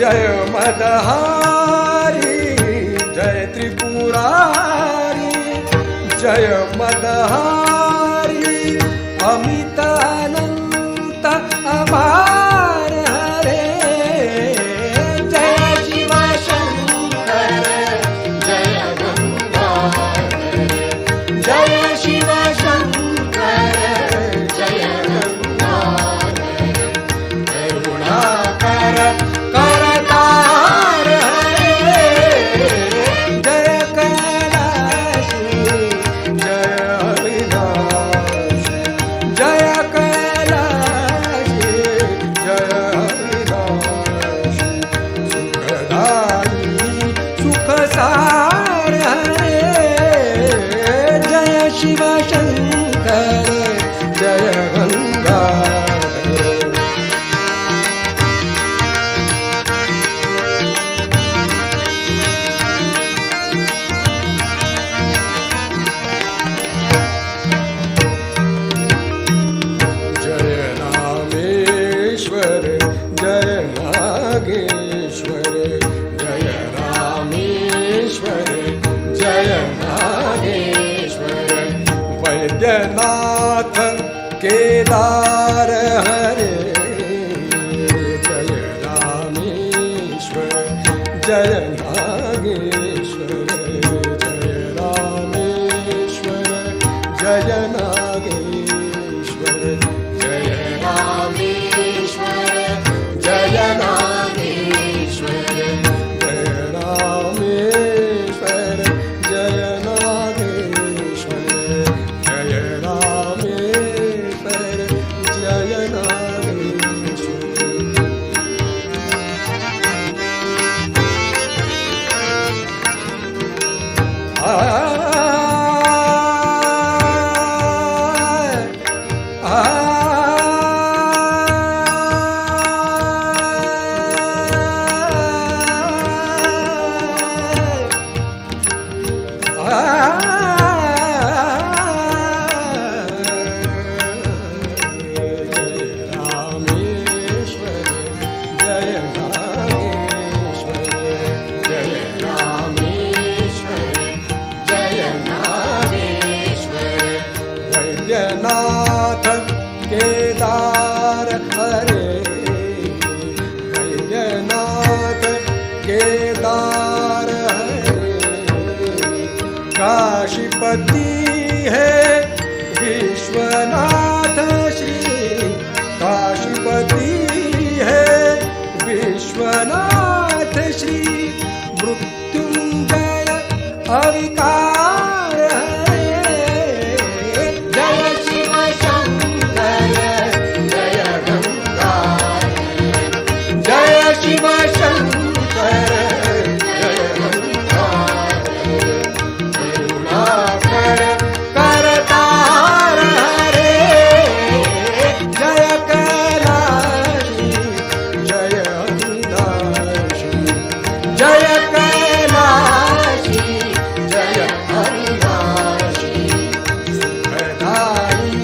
जय मदहारी जय त्रिपुरारी जय मदहारी अमितानंत अपार हरे जय शिव शंकर जय गंगाधर जय शिव शंकर जय गंगाधर करुणाकर करतार हरे जय कैलाशी जय हरिदास जय कैलाशी जय हरिदास सुखदाई सुखसार हरे जय शिव शंकर जय गंगाधर जय रामेश्वर जय नागेश्वर जय रामेश्वर जय नागेश्वर वैद्यनाथ केदार हरे जय रामेश्वर जय नागेश्वर जय रामेश्वर जय नागेश्वर जय रामेश्वर जय नागेश्वर जय रामेश्वर जय नागेश्वर जय रामेश्वर जय वैद्यनाथ केदार हरे वैद्यनाथ केदार हरे काशीपति है विश्वनाथ श्री काशीपति है विश्वनाथ श्री मृत्युंजय अविकार शिव शंकर जय गंगाधर करुणाकर करतार हरे जय कैलाशी जय हरिदास जय कैलाशी जय हरिदास सुखदाई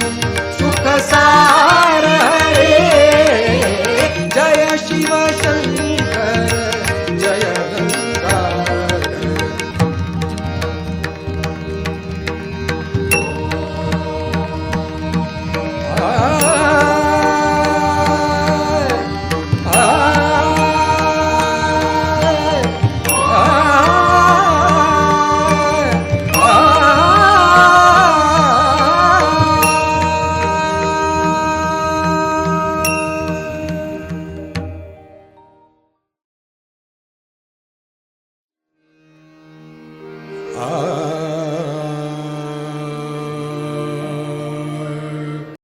सुखसार हरे जय शिव शंकर जय गंगाधर आ